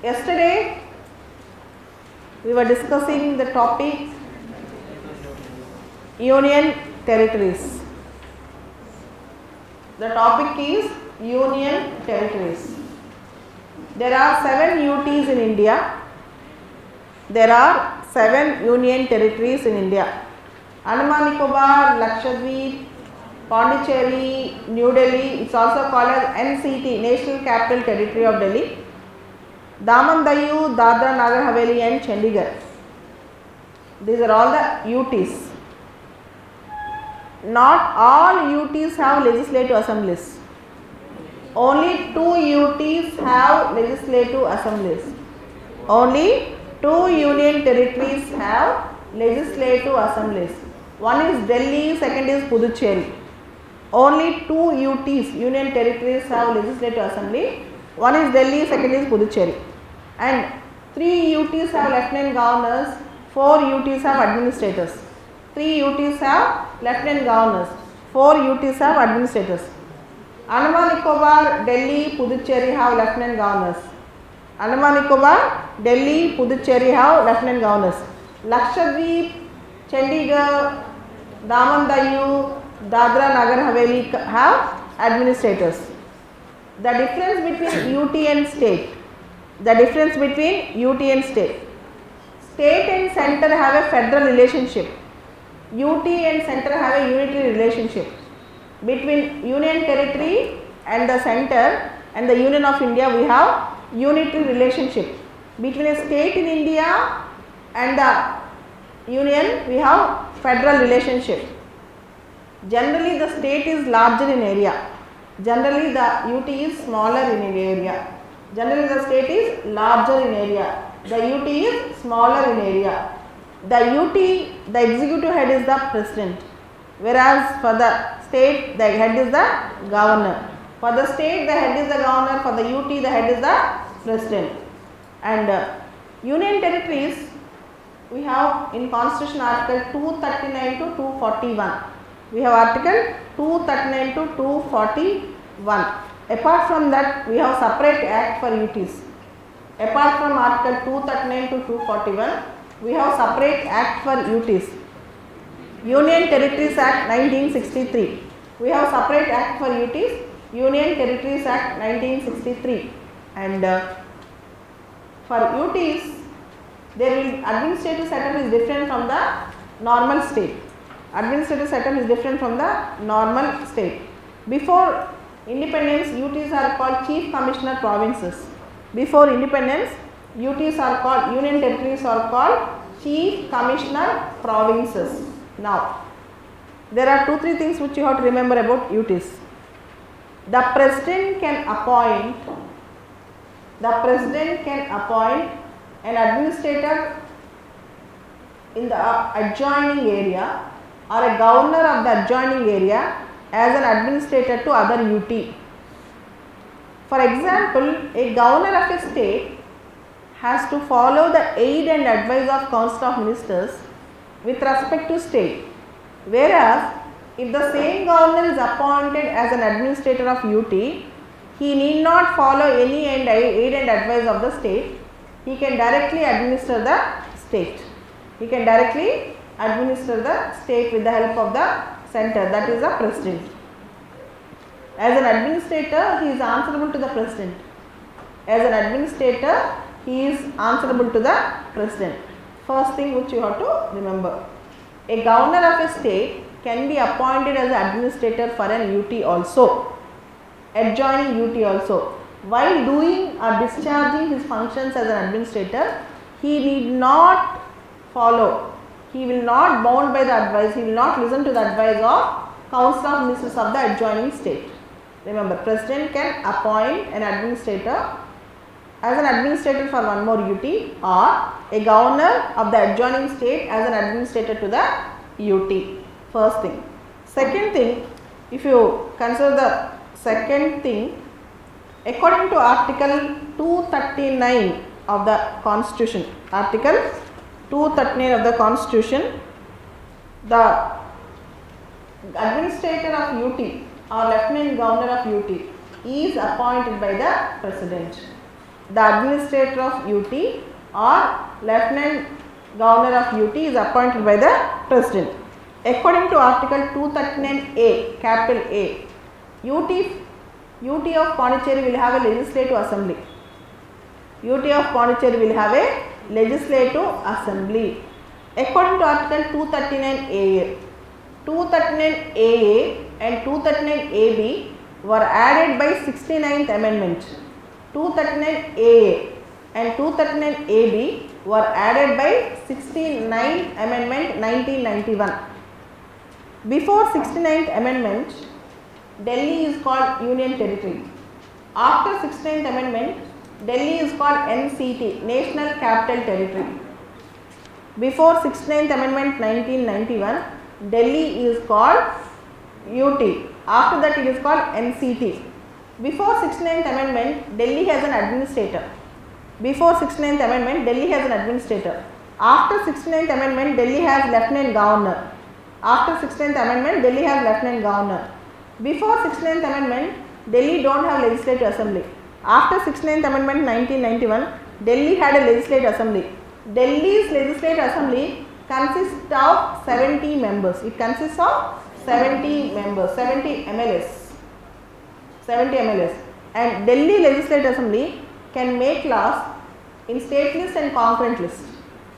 Yesterday we were discussing the topic Union Territories. The topic is Union Territories. There are 7 UTs in India. There are 7 Union Territories in India. Andaman Nicobar, Lakshadweep, Pondicherry, New Delhi, it is also called as NCT, National Capital Territory of Delhi. Daman Dayu, Dadra Nagar Haveli and Chandigarh. These are all the UTs. Not all UTs have legislative assemblies. Only 2 UTs have legislative assemblies. Only 2 union territories have legislative assemblies. One is Delhi, second is Puducherry. Only 2 UTs, union territories, have legislative assembly. One is Delhi, second is Puducherry. And 3 UTs have lieutenant governors, 4 UTs have administrators. 3 UTs have lieutenant governors, 4 UTs have administrators. Andaman Nicobar, Delhi, Puducherry have lieutenant governors. Andaman Nicobar, Delhi, Puducherry have lieutenant governors. Lakshadweep, Chandigarh, Daman Dayu, Dadra Nagar Haveli have administrators. The difference between UT and state. The difference between UT and state. State and center have a federal relationship. UT and center have a unitary relationship. Between Union Territory and the center and the Union of India, we have unitary relationship. Between a state in India and the Union, we have federal relationship. Generally, the state is larger in area. Generally, the UT is smaller in area. Generally, the state is larger in area. The UT is smaller in area. The UT, the executive head is the president, whereas for the state, the head is the governor. For the state, the head is the governor. For the UT, the head is the president. And union territories, we have in Constitution Article 239 to 241. We have Article 239 to 241. Apart from that, we have separate act for UTs. Apart from Article 239 to 241, we have separate act for UTs. Union Territories Act 1963. We have separate act for UTs. Union Territories Act 1963. And for UTs, their administrative setup is different from the normal state. Administrative setup is different from the normal state. Before independence, UTs are called Chief Commissioner Provinces. Before independence, UTs are called, Union Territories are called Chief Commissioner Provinces. Now, there are 2-3 things which you have to remember about UTs. The president can appoint an administrator in the adjoining area or a governor of the adjoining area as an administrator to other UT. For example, a governor of a state has to follow the aid and advice of Council of Ministers with respect to state, whereas if the same governor is appointed as an administrator of UT, he need not follow any aid and advice of the state. He can directly administer the state. He can directly administer the state with the help of the center, that is the president. As an administrator, he is answerable to the president. As an administrator, he is answerable to the president. First thing which you have to remember. A governor of a state can be appointed as an administrator for an UT also, adjoining UT also. While doing or discharging his functions as an administrator, he need not follow. He will not bound by the advice, he will not listen to the advice of Council of Ministers of the adjoining state. Remember, president can appoint an administrator as an administrator for one more UT or a governor of the adjoining state as an administrator to the UT. First thing. Second thing, if you consider the second thing, according to Article 239 of the Constitution, Article 239 of the Constitution, the administrator of UT or lieutenant governor of UT is appointed by the president. the administrator of UT or Lieutenant Governor of UT is appointed by the President. According to Article 239A, capital A, UT of Pondicherry will have a legislative assembly. UT of Pondicherry will have a legislative assembly. According to Article 239AA, 239AA and 239AB were added by 69th Amendment. 239AA and 239AB were added by 69th Amendment 1991. Before 69th Amendment, Delhi is called Union Territory. After 69th Amendment, Delhi is called NCT, National Capital Territory. Before 69th Amendment 1991, Delhi is called UT. After that it is called NCT. Before 69th Amendment, Delhi has an administrator. Before 69th Amendment, Delhi has an administrator. After 69th Amendment, Delhi has Lieutenant Governor. After 16th Amendment, Delhi has Lieutenant Governor. Before 16th Amendment, Delhi don't have legislative assembly. After 16th Amendment 1991, Delhi had a legislative assembly. Delhi's legislative assembly consists of 70 members. It consists of 70 members, 70 MLS. 70 MLS. And Delhi legislative assembly can make laws in state list and concurrent list.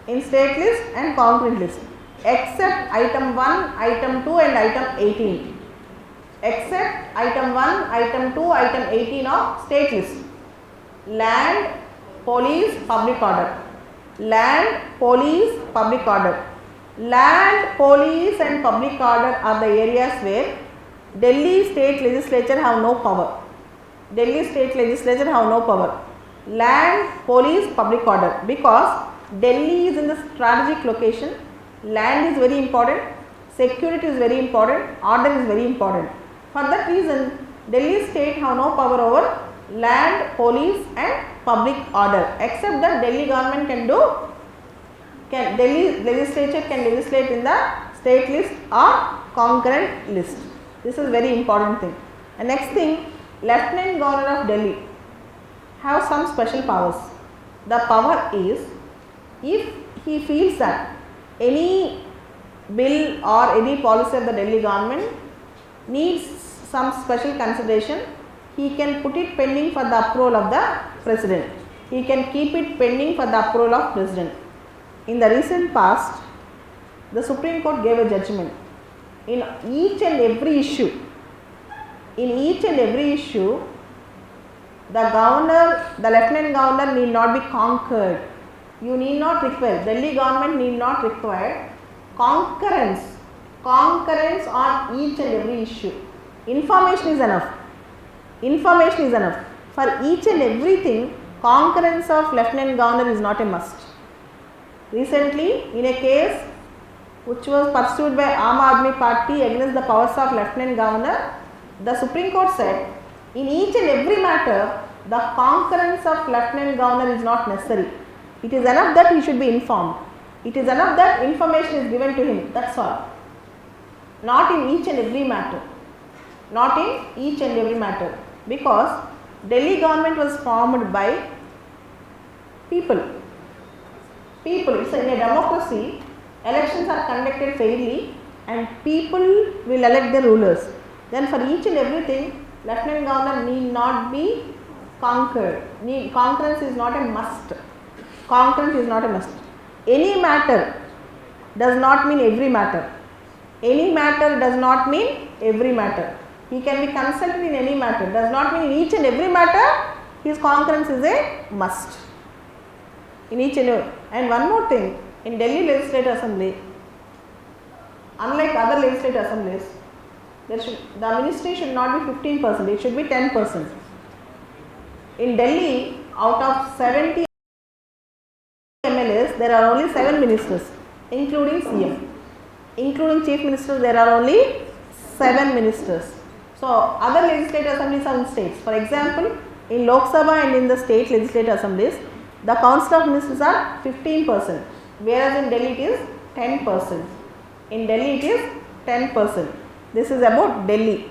In state list and concurrent list. Except item 1, item 2 and item 18. Except item 1, item 2, item 18 of state list. Land, police, public order. Land, police, public order. Land, police and public order are the areas where Delhi state legislature have no power. Delhi state legislature have no power. Land, police, public order, because Delhi is in the strategic location. Land is very important, security is very important, order is very important. For that reason, Delhi state have no power over land, police and public order, except that Delhi government Delhi legislature can legislate in the state list or concurrent list. This is very important thing. And next thing, Lieutenant Governor of Delhi have some special powers. The power is, if he feels that any bill or any policy of the Delhi government needs some special consideration, he can put it pending for the approval of the President. He can keep it pending for the approval of President. In the recent past, the Supreme Court gave a judgment in each and every issue. In each and every issue, the governor, the Lieutenant Governor need not be conquered. You need not require, Delhi government need not require concurrence on each and every issue. Information is enough. Information is enough. For each and everything, concurrence of Lieutenant Governor is not a must. Recently, in a case which was pursued by Aam Aadmi Party against the powers of Lieutenant Governor, the Supreme Court said, in each and every matter, the concurrence of Lieutenant Governor is not necessary. It is enough that he should be informed. It is enough that information is given to him. That's all. Not in each and every matter. Not in each and every matter. Because Delhi government was formed by people. People. It's in a democracy. Elections are conducted fairly and people will elect the rulers. Then for each and everything, Lieutenant Governor need not be conquered. Concurrence is not a must. Concurrence is not a must. Any matter does not mean every matter. Any matter does not mean every matter. He can be consulted in any matter. Does not mean in each and every matter his concurrence is a must. In each and every. And one more thing, in Delhi Legislative Assembly, unlike other legislative assemblies, the ministry should not be 15%, it should be 10%. In Delhi, out of 70 MLAs, there are only 7 ministers, including CM. Including Chief Minister, there are only 7 ministers. So, other legislative assemblies are in states. For example, in Lok Sabha and in the state legislative assemblies, the council of ministers are 15%, whereas in Delhi it is 10%. In Delhi it is 10%. This is about Delhi.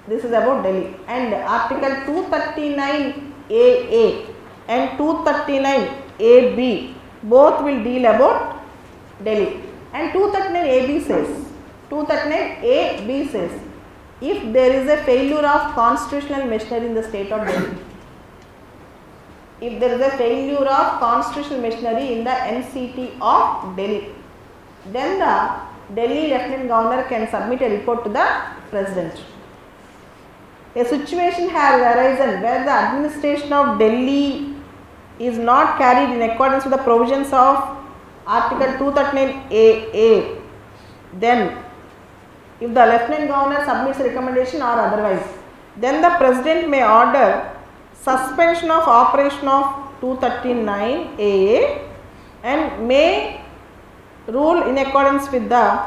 This is about Delhi. And Article 239AA and 239AB both will deal about Delhi. And 239AB says, if there is a failure of constitutional machinery in the state of Delhi, if there is a failure of constitutional machinery in the NCT of Delhi, then the Delhi Lieutenant Governor can submit a report to the President. A situation has arisen where the administration of Delhi is not carried in accordance with the provisions of Article 239AA. Then, if the Lieutenant Governor submits a recommendation or otherwise, then the President may order suspension of operation of 239AA and may rule in accordance with the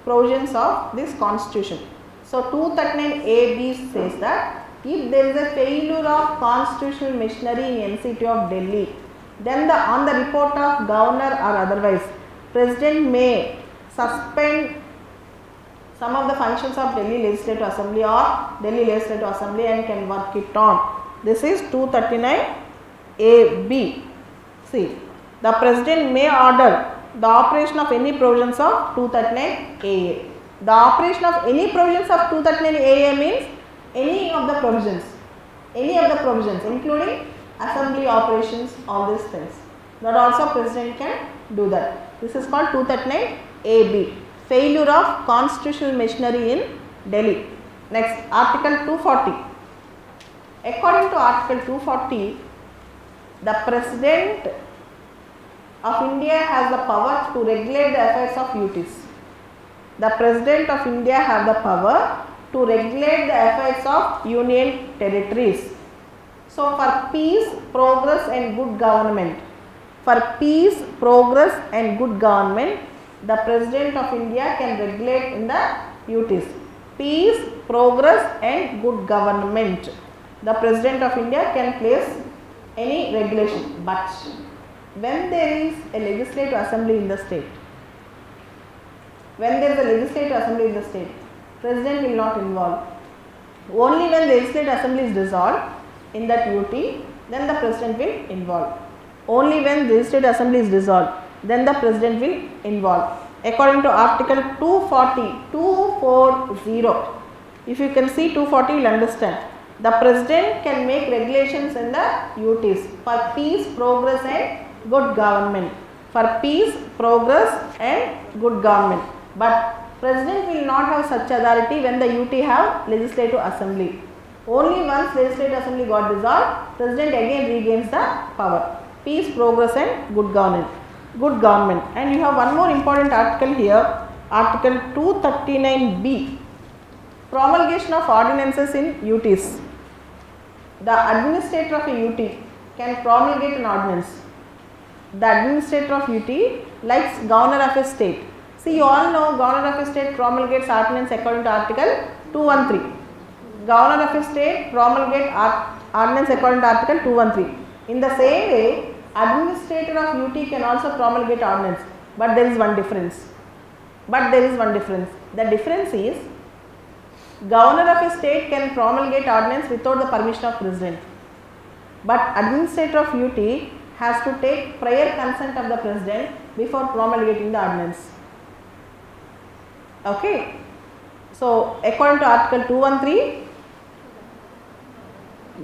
provisions of this constitution. So 239AB says that if there is a failure of constitutional machinery in NCT of Delhi, then on the report of governor or otherwise, President may suspend some of the functions of Delhi Legislative Assembly or Delhi Legislative Assembly and can work it on. This is 239AB. See, the President may order the operation of any provisions of 239AA. The operation of any provisions of 239AA means any of the provisions including assembly operations, all these things. That also President can do that. This is called 239AB, failure of constitutional machinery in Delhi. Next, Article 240. According to Article 240, the President of India has the power to regulate the affairs of UTs. The President of India has the power to regulate the affairs of union territories. So, for peace, progress and good government, the President of India can regulate in the UTs. Peace, progress and good government. The President of India can place any regulation, but when there is a legislative assembly in the state, President will not involve. Only when the legislative assembly is dissolved in that UT, then the President will involve. Only when the legislative assembly is dissolved, then the President will involve. According to Article 240, if you can see 240, you will understand. The President can make regulations in the UTs for peace, progress and good government. For peace, progress and good government. But President will not have such authority when the UT have legislative assembly. Only once legislative assembly got dissolved, President again regains the power. Peace, progress and good government. And you have one more important article here, Article 239B, promulgation of ordinances in UTs. The administrator of a UT can promulgate an ordinance. The administrator of UT likes governor of a state. See, you all know governor of a state promulgates ordinance according to Article 213. Governor of a state promulgates ordinance according to Article 213. In the same way, administrator of UT can also promulgate ordinance, but there is one difference. The difference is, governor of a state can promulgate ordinance without the permission of President, but administrator of UT has to take prior consent of the President before promulgating the ordinance. Okay. So, according to Article 213,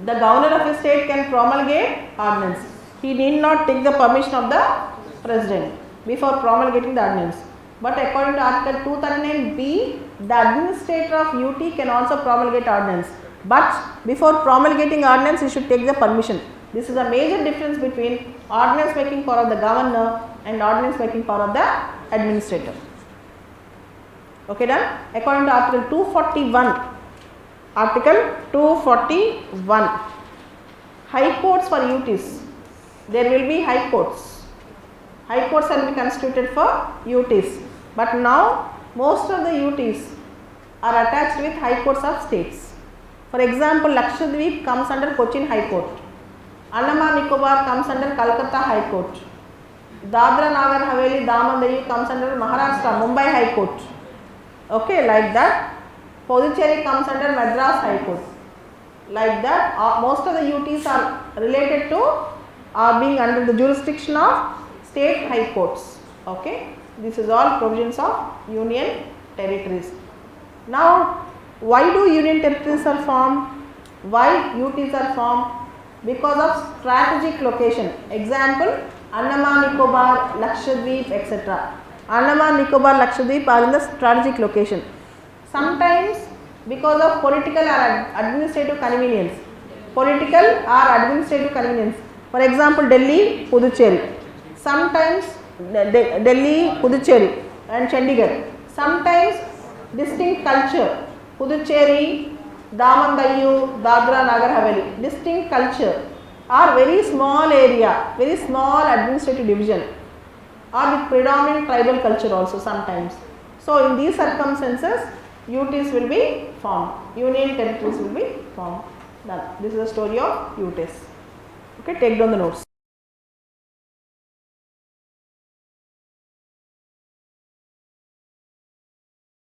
the governor of a state can promulgate ordinance. He need not take the permission of the President before promulgating the ordinance. But according to Article 239B, the administrator of UT can also promulgate ordinance. But before promulgating ordinance, he should take the permission. This is a major difference between ordinance making power of the governor and ordinance making power of the administrator. Okay, done? According to Article 241, high courts for UTs. There will be high courts. High courts will be constituted for UTs. But now most of the UTs are attached with high courts of states. For example, Lakshadweep comes under Cochin High Court. Andaman Nicobar comes under Calcutta High Court. Dadra Nagar Haveli, Daman Diu comes under Maharashtra, Mumbai High Court. Okay, like that. Puducherry comes under Madras High Court. Like that, most of the UTs are related to are being under the jurisdiction of state high courts. Okay, this is all provisions of union territories. Now, why do union territories are formed? Why UTs are formed? Because of strategic location. Example, Andaman Nicobar, Lakshadweep, etc. Andaman Nicobar, Lakshadweep are in the strategic location. Sometimes because of political or administrative convenience. Political or administrative convenience. For example, Delhi, Puducherry. Sometimes Delhi, Puducherry and Chandigarh. Sometimes distinct culture. Puducherry, Daman Dayu, Dadra Nagar Haveli. Distinct culture or very small area, very small administrative division or with predominant tribal culture also sometimes. So, in these circumstances, UTs will be formed, union territories will be formed. Done. This is the story of UTs. Okay, take down the notes.